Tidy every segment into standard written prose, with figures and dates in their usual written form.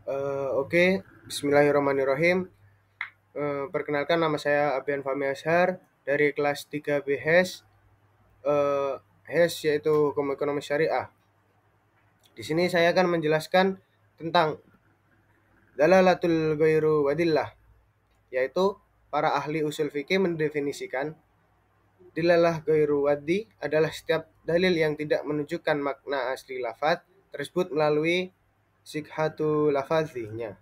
Oke, Bismillahirrahmanirrahim. Perkenalkan nama saya Abian Fahmi Azhar dari kelas 3 BHES, HES yaitu Hukum Ekonomi Syariah. Di sini saya akan menjelaskan tentang dalalatul ghairu wadillah, yaitu para ahli usul fikih mendefinisikan dilalah ghairu wadi adalah setiap dalil yang tidak menunjukkan makna asli lafaz tersebut melalui sighatu lafazinya.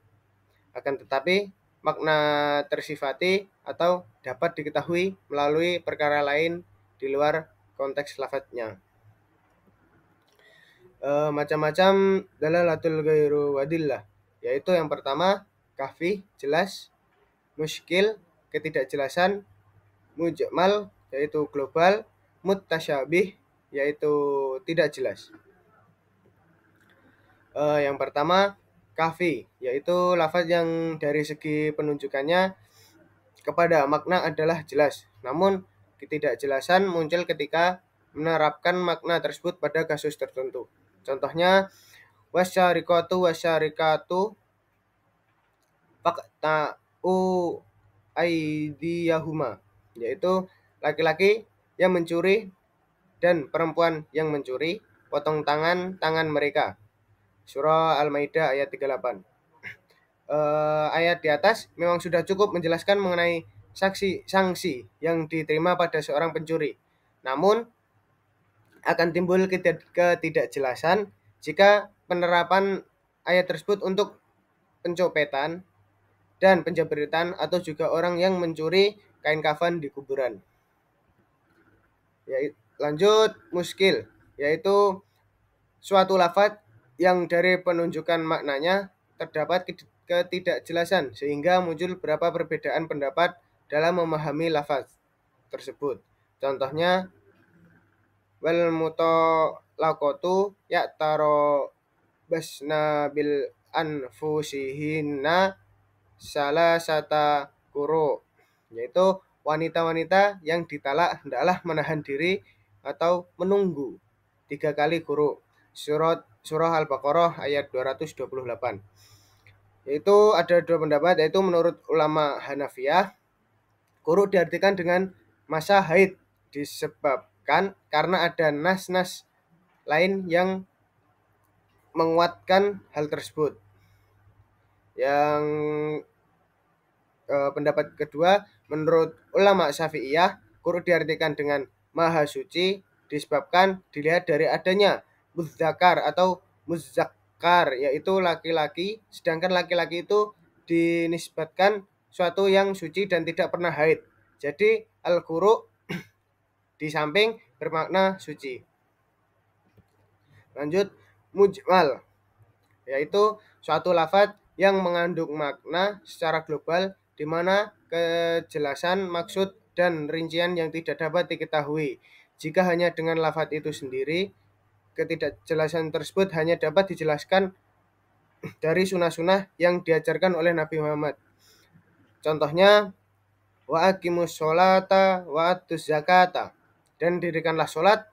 Akan tetapi, makna tersifati atau dapat diketahui melalui perkara lain di luar konteks lafadznya. Macam-macam dalalatul ghairu wadillah, yaitu yang pertama, kafi, jelas, muskil, ketidakjelasan, mujmal, yaitu global, mutasyabih, yaitu tidak jelas. Yang pertama, kafi, yaitu lafaz yang dari segi penunjukannya kepada makna adalah jelas. Namun, ketidakjelasan muncul ketika menerapkan makna tersebut pada kasus tertentu. Contohnya, wasyarikatu faqta'u aidiyahuma, yaitu laki-laki yang mencuri dan perempuan yang mencuri, potong tangan mereka. Surah Al-Maidah ayat 38. Ayat di atas memang sudah cukup menjelaskan mengenai sanksi yang diterima pada seorang pencuri. Namun, akan timbul ketidakjelasan jika penerapan ayat tersebut untuk pencopetan dan penjabretan atau juga orang yang mencuri kain kafan di kuburan. Lanjut, muskil, yaitu suatu lafaz yang dari penunjukan maknanya terdapat ketidakjelasan sehingga muncul beberapa perbedaan pendapat dalam memahami lafaz tersebut. Contohnya, wal mutolaqatu taro basna bil anfusihinna salasata quru, yaitu wanita-wanita yang ditalak hendaklah menahan diri atau menunggu 3 kali quru. Surah Al-Baqarah ayat 228. Yaitu ada dua pendapat, yaitu menurut ulama Hanafiyah, quru diartikan dengan masa haid disebabkan karena ada nas-nas lain yang menguatkan hal tersebut. Yang pendapat kedua, menurut ulama Syafi'iyah, quru diartikan dengan maha suci disebabkan dilihat dari adanya muzzakar atau muzakkar, yaitu laki-laki, sedangkan laki-laki itu dinisbatkan suatu yang suci dan tidak pernah haid. Jadi al-quru di samping bermakna suci. Lanjut, mujmal, yaitu suatu lafaz yang mengandung makna secara global di mana kejelasan maksud dan rincian yang tidak dapat diketahui. Jika hanya dengan lafaz itu sendiri, ketidakjelasan tersebut hanya dapat dijelaskan dari sunah-sunah yang diajarkan oleh Nabi Muhammad. Contohnya, wa aqimus sholata wa atuz zakata, dan dirikanlah sholat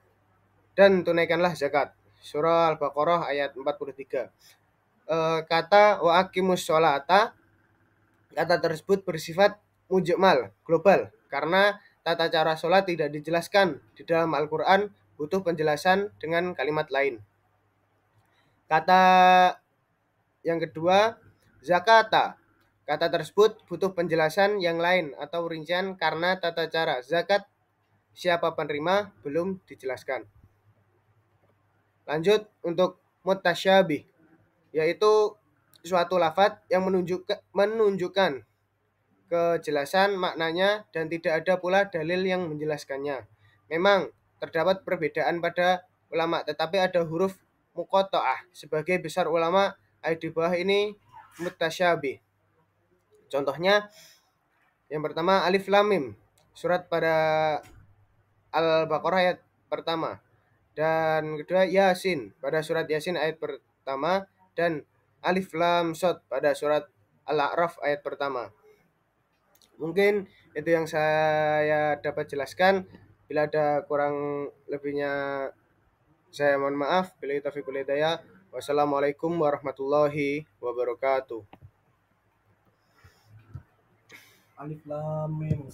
dan tunaikanlah zakat. Surah Al-Baqarah ayat 43. Kata wa aqimus sholata, kata tersebut bersifat mujmal, global, karena tata cara sholat tidak dijelaskan di dalam Al-Quran, butuh penjelasan dengan kalimat lain. Kata yang kedua, zakata, kata tersebut butuh penjelasan yang lain atau rincian karena tata cara zakat siapa penerima belum dijelaskan. Lanjut, untuk mutasyabih, yaitu suatu lafaz yang menunjukkan kejelasan maknanya dan tidak ada pula dalil yang menjelaskannya. Memang terdapat perbedaan pada ulama, tetapi ada huruf muqatta'ah. Sebagai besar ulama, ayat di bawah ini mutasyabih. Contohnya, yang pertama alif lam mim, surat pada Al-Baqarah ayat pertama. Dan kedua Yasin, pada surat Yasin ayat pertama. Dan alif lam shad pada surat Al-A'raf ayat pertama. Mungkin itu yang saya dapat jelaskan. Bila ada kurang lebihnya, saya mohon maaf. Bila taufiq wal hidayah. Wassalamualaikum warahmatullahi wabarakatuh. Alif Lam Mim.